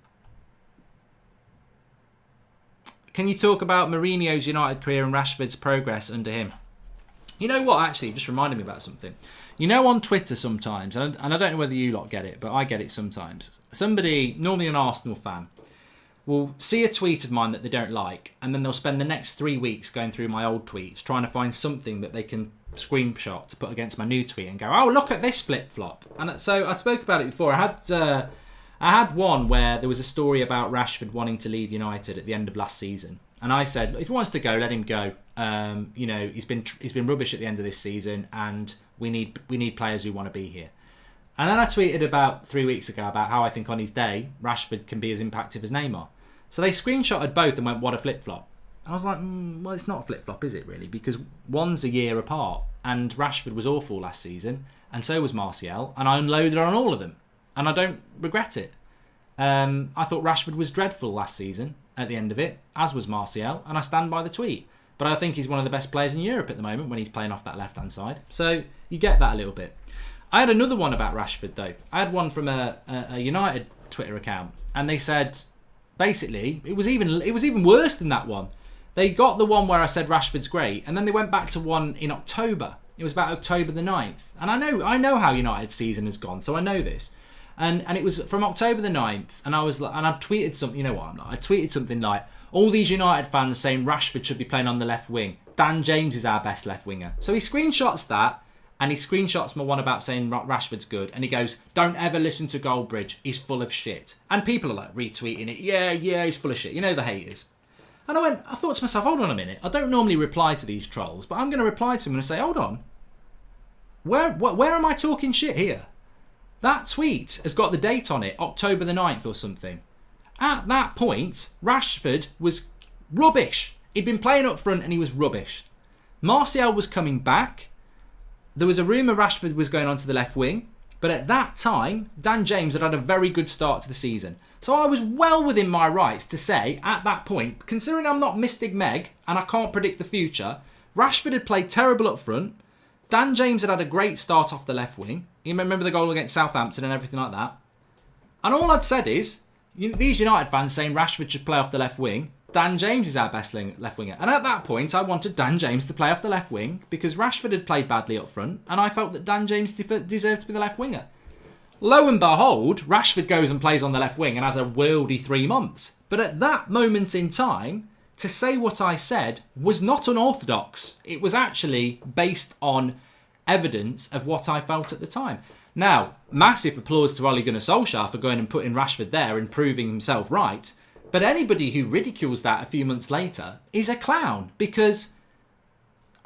you talk about Mourinho's United career and Rashford's progress under him? You know what, actually, just reminded me about something. You know, on Twitter sometimes, and I don't know whether you lot get it, but I get it sometimes. Somebody, normally an Arsenal fan, will see a tweet of mine that they don't like, and then they'll spend the next 3 weeks going through my old tweets trying to find something that they can screenshot to put against my new tweet and go, oh, look at this flip-flop. And so I spoke about it before. I had one where there was a story about Rashford wanting to leave United at the end of last season. And I said, if he wants to go, let him go. He's been rubbish at the end of this season, and we need players who want to be here. And then I tweeted about 3 weeks ago about how I think on his day, Rashford can be as impactful as Neymar. So they screenshotted both and went, what a flip-flop. I was like, well, it's not a flip-flop, is it really? Because one's a year apart, and Rashford was awful last season, and so was Martial, and I unloaded on all of them. And I don't regret it. I thought Rashford was dreadful last season at the end of it, as was Martial, and I stand by the tweet. But I think he's one of the best players in Europe at the moment when he's playing off that left-hand side. So you get that a little bit. I had another one about Rashford, though. I had one from a United Twitter account, and they said, basically, it was even worse than that one. They got the one where I said Rashford's great, and then they went back to one in October. It was about October the 9th. And I know how United's season has gone, so I know this. And it was from October the 9th, and I tweeted something, you know what I'm like, I tweeted something like, all these United fans saying Rashford should be playing on the left wing. Dan James is our best left winger. So he screenshots that, and he screenshots my one about saying Rashford's good, and he goes, don't ever listen to Goldbridge, he's full of shit. And people are like retweeting it, yeah, he's full of shit. You know the haters. And I thought to myself, hold on a minute, I don't normally reply to these trolls, but I'm going to reply to them and say, hold on, where am I talking shit here? That tweet has got the date on it, October the 9th or something. At that point, Rashford was rubbish. He'd been playing up front and he was rubbish. Martial was coming back. There was a rumour Rashford was going on to the left wing. But at that time, Dan James had a very good start to the season. So I was well within my rights to say, at that point, considering I'm not Mystic Meg and I can't predict the future, Rashford had played terrible up front. Dan James had a great start off the left wing. You remember the goal against Southampton and everything like that. And all I'd said is, these United fans saying Rashford should play off the left wing. Dan James is our best left winger. And at that point, I wanted Dan James to play off the left wing because Rashford had played badly up front, and I felt that Dan James deserved to be the left winger. Lo and behold, Rashford goes and plays on the left wing and has a worldy 3 months. But at that moment in time, to say what I said was not unorthodox. It was actually based on evidence of what I felt at the time. Now, massive applause to Ole Gunnar Solskjaer for going and putting Rashford there and proving himself right. But anybody who ridicules that a few months later is a clown, because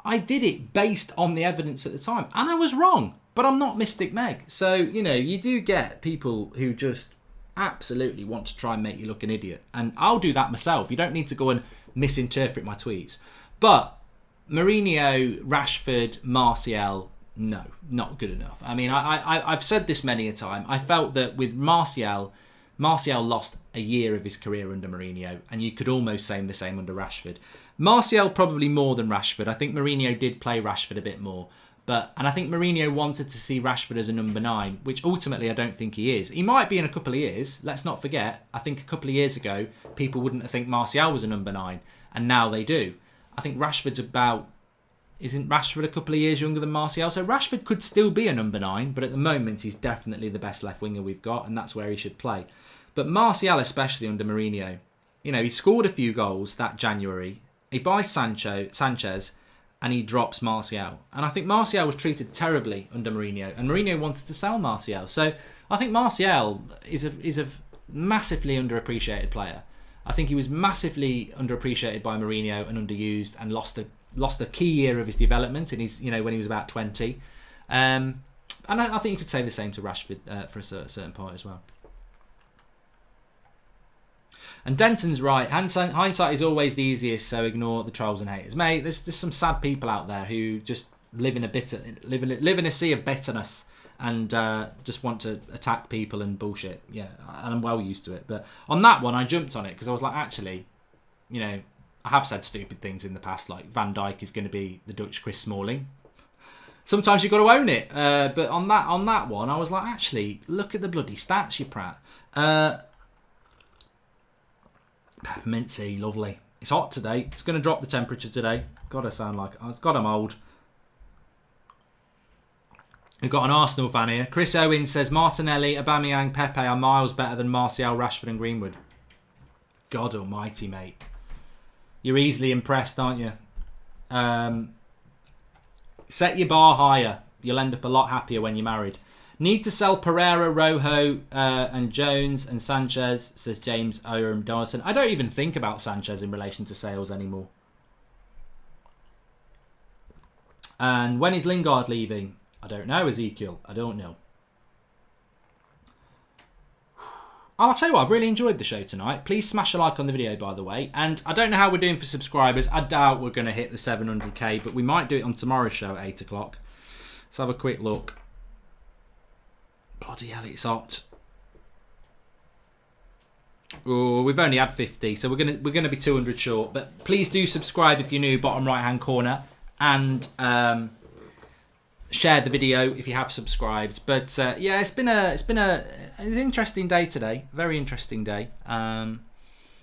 I did it based on the evidence at the time. And I was wrong, but I'm not Mystic Meg. So, you do get people who just absolutely want to try and make you look an idiot. And I'll do that myself. You don't need to go and misinterpret my tweets. But Mourinho, Rashford, Martial, no, not good enough. I mean, I've said this many a time. I felt that with Martial lost a year of his career under Mourinho, and you could almost say the same under Rashford. Martial probably more than Rashford. I think Mourinho did play Rashford a bit more. And I think Mourinho wanted to see Rashford as a number 9, which ultimately I don't think he is. He might be in a couple of years. Let's not forget, I think a couple of years ago, people wouldn't have think Martial was a number 9, and now they do. I think isn't Rashford a couple of years younger than Martial? So Rashford could still be a number 9, but at the moment he's definitely the best left winger we've got, and that's where he should play. But Martial, especially under Mourinho, he scored a few goals that January. He buys Sanchez, and he drops Martial. And I think Martial was treated terribly under Mourinho, and Mourinho wanted to sell Martial. So I think Martial is a massively underappreciated player. I think he was massively underappreciated by Mourinho and underused, and lost a key year of his development in his, when he was about 20. And I think you could say the same to Rashford for a certain part as well. And Denton's right. Hindsight is always the easiest, so ignore the trolls and haters. Mate, there's just some sad people out there who just live in a sea of bitterness and just want to attack people and bullshit. Yeah, and I'm well used to it. But on that one, I jumped on it because I was like, actually, I have said stupid things in the past, like Van Dijk is going to be the Dutch Chris Smalling. Sometimes you've got to own it. But on that one, I was like, actually, look at the bloody stats, you prat. Peppermint tea, lovely. It's hot today. It's going to drop the temperature today. God, I sound like... God, I'm old. We've got an Arsenal fan here. Chris Owen says, Martinelli, Aubameyang, Pepe are miles better than Martial, Rashford and Greenwood. God almighty, mate. You're easily impressed, aren't you? Set your bar higher. You'll end up a lot happier when you're married. Need to sell Pereira, Rojo, and Jones and Sanchez, says James Oram Dawson. I don't even think about Sanchez in relation to sales anymore. And when is Lingard leaving? I don't know, Ezekiel. I don't know. I'll tell you what, I've really enjoyed the show tonight. Please smash a like on the video, by the way. And I don't know how we're doing for subscribers. I doubt we're going to hit the 700k, but we might do it on tomorrow's show at 8 o'clock. Let's have a quick look. Bloody hell, it's hot. Oh, we've only had 50, so we're gonna be 200 short. But please do subscribe if you're new, bottom right hand corner, and share the video if you have subscribed. But yeah, it's been an interesting day today. Very interesting day.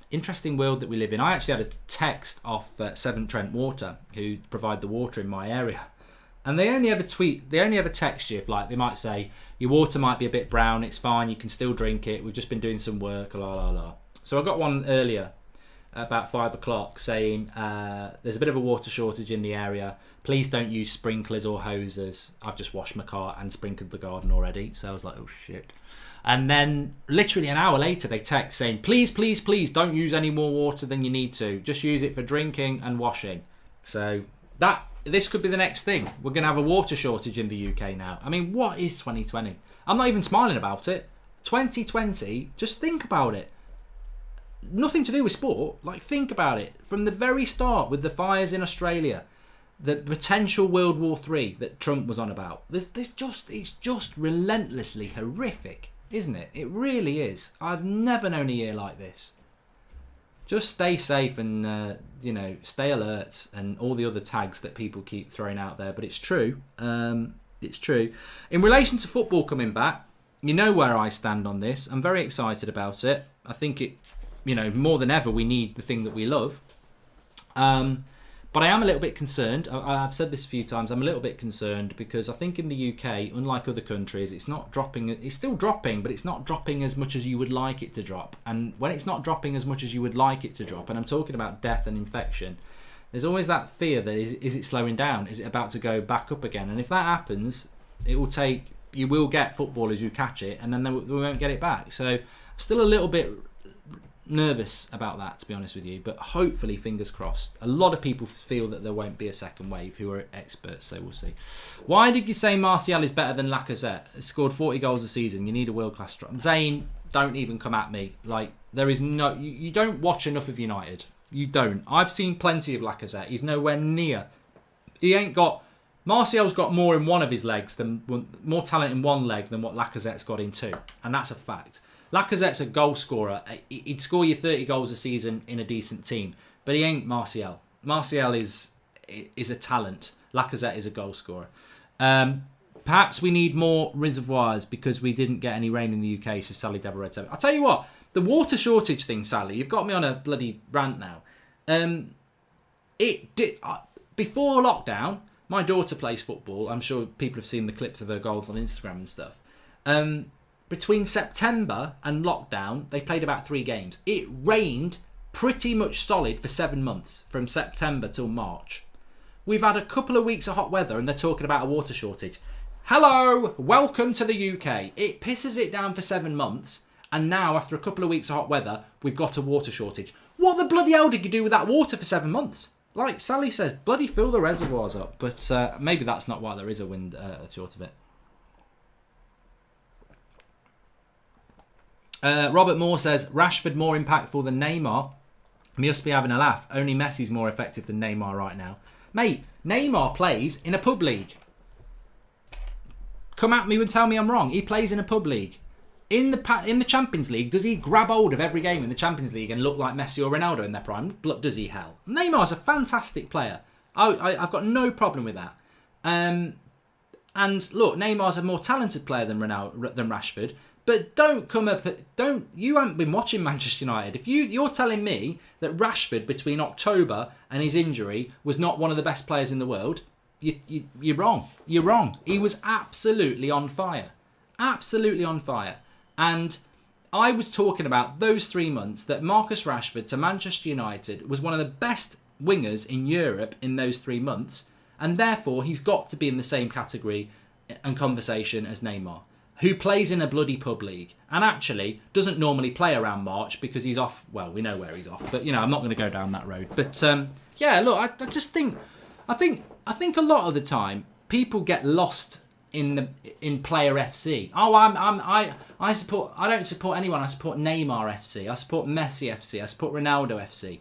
Interesting world that we live in. I actually had a text off Severn Trent Water, who provide the water in my area. And they only ever text you if, like, they might say, your water might be a bit brown, it's fine, you can still drink it, we've just been doing some work, la la la. So I got one earlier, about 5 o'clock, saying, there's a bit of a water shortage in the area, please don't use sprinklers or hoses. I've just washed my car and sprinkled the garden already, so I was like, oh shit. And then, literally an hour later, they text saying, please, please, please, don't use any more water than you need to, just use it for drinking and washing. So, this could be the next thing. We're going to have a water shortage in the UK now. I mean, what is 2020? I'm not even smiling about it. 2020, just think about it. Nothing to do with sport. Like, think about it. From the very start, with the fires in Australia, the potential World War III that Trump was on about, it's just relentlessly horrific, isn't it? It really is. I've never known a year like this. Just stay safe and, stay alert and all the other tags that people keep throwing out there. But it's true. It's true. In relation to football coming back, you know where I stand on this. I'm very excited about it. I think it, more than ever, we need the thing that we love. But I am a little bit concerned. I've said this a few times. I'm a little bit concerned because I think in the UK, unlike other countries, it's not dropping. It's still dropping, but it's not dropping as much as you would like it to drop. And when it's not dropping as much as you would like it to drop, and I'm talking about death and infection, there's always that fear that is it slowing down? Is it about to go back up again? And if that happens, you will get footballers who catch it, and then we won't get it back. So I'm still a little bit nervous about that, to be honest with you, but hopefully, fingers crossed. A lot of people feel that there won't be a second wave who are experts, so we'll see. Why did you say Martial is better than Lacazette? He scored 40 goals a season. You need a world-class striker. Zane, don't even come at me. Like, there is no... You don't watch enough of United. You don't. I've seen plenty of Lacazette. He's nowhere near. He ain't got... Martial's got more in one of his legs, more talent in one leg than what Lacazette's got in two. And that's a fact. Lacazette's a goal scorer. He'd score you 30 goals a season in a decent team. But he ain't Martial. Martial is a talent. Lacazette is a goal scorer. Perhaps we need more reservoirs because we didn't get any rain in the UK, so Sally Deborah Red 7. I'll tell you what, the water shortage thing, Sally, you've got me on a bloody rant now. Before lockdown, my daughter plays football. I'm sure people have seen the clips of her goals on Instagram and stuff. Between September and lockdown, they played about 3 games. It rained pretty much solid for 7 months, from September till March. we've had a couple of weeks of hot weather and they're talking about a water shortage. Hello, welcome to the UK. It pisses it down for 7 months, and now after a couple of weeks of hot weather, we've got a water shortage. What the bloody hell did you do with that water for 7 months? Like Sally says, bloody fill the reservoirs up. But maybe that's not why there is a wind short of it. Robert Moore says, Rashford more impactful than Neymar. Must be having a laugh. Only Messi's more effective than Neymar right now. Mate, Neymar plays in a pub league. Come at me and tell me I'm wrong. He plays in a pub league. In the Champions League, does he grab hold of every game in the Champions League and look like Messi or Ronaldo in their prime? Does he, hell? Neymar's a fantastic player. I've got no problem with that. And look, Neymar's a more talented player than Rashford. But you haven't been watching Manchester United. If you're telling me that Rashford between October and his injury was not one of the best players in the world, you're wrong. You're wrong. He was absolutely on fire. Absolutely on fire. And I was talking about those 3 months that Marcus Rashford to Manchester United was one of the best wingers in Europe in those 3 months. And therefore, he's got to be in the same category and conversation as Neymar, who plays in a bloody pub league and actually doesn't normally play around March because he's off. Well, we know where he's off, but I'm not going to go down that road. But yeah, look, I just think I think a lot of the time people get lost in player FC. Oh, I don't support anyone. I support Neymar FC. I support Messi FC. I support Ronaldo FC.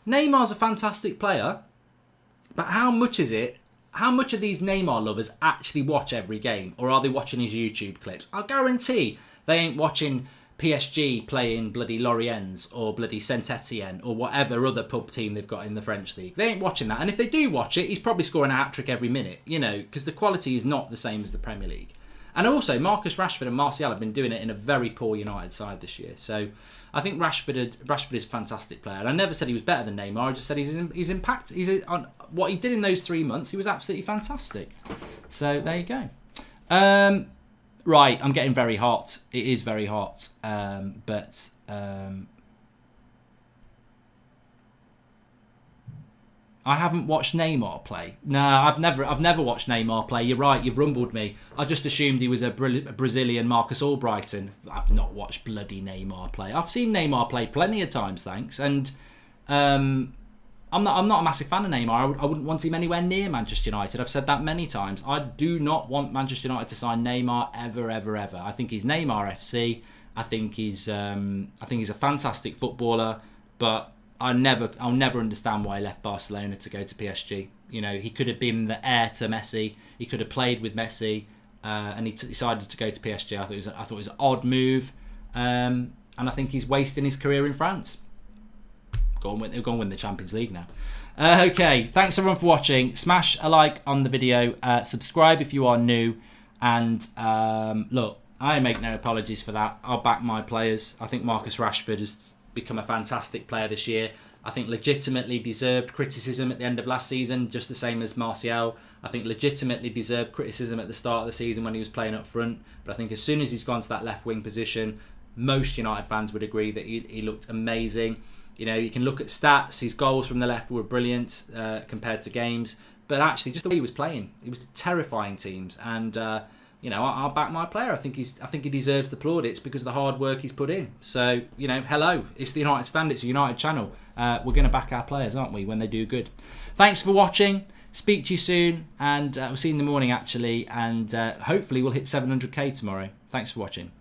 Neymar's a fantastic player, but how much is it? How much of these Neymar lovers actually watch every game, or are they watching his YouTube clips? I guarantee they ain't watching PSG playing bloody Lorient or bloody Saint-Etienne or whatever other pub team they've got in the French league. They ain't watching that. And if they do watch it, he's probably scoring a hat-trick every minute, because the quality is not the same as the Premier League. And also, Marcus Rashford and Martial have been doing it in a very poor United side this year. So I think Rashford is a fantastic player. And I never said he was better than Neymar. I just said he's impact. On what he did in those 3 months, he was absolutely fantastic. So there you go. Right, I'm getting very hot. It is very hot. I haven't watched Neymar play. No, I've never watched Neymar play. You're right, you've rumbled me. I just assumed he was a Brazilian Marcus Albrighton. I've not watched bloody Neymar play. I've seen Neymar play plenty of times, thanks. And I'm not a massive fan of Neymar. I wouldn't want him anywhere near Manchester United. I've said that many times. I do not want Manchester United to sign Neymar ever, ever, ever. I think he's Neymar FC. I think he's a fantastic footballer, but I'll never understand why he left Barcelona to go to PSG. He could have been the heir to Messi. He could have played with Messi, and he decided to go to PSG. I thought it was an odd move, and I think he's wasting his career in France. They're going to win the Champions League now. Okay, thanks everyone for watching. Smash a like on the video. Subscribe if you are new. And look, I make no apologies for that. I'll back my players. I think Marcus Rashford has become a fantastic player this year. I think legitimately deserved criticism at the end of last season, just the same as Martial. I think legitimately deserved criticism at the start of the season when he was playing up front. But I think as soon as he's gone to that left wing position, most United fans would agree that he looked amazing. You can look at stats. His goals from the left were brilliant compared to games. But actually, just the way he was playing, he was terrifying teams. And I'll back my player. I think he deserves the plaudits because of the hard work he's put in. So hello, it's the United Stand. It's a United channel. We're going to back our players, aren't we, when they do good? Thanks for watching. Speak to you soon, and we'll see you in the morning actually. And hopefully we'll hit 700k tomorrow. Thanks for watching.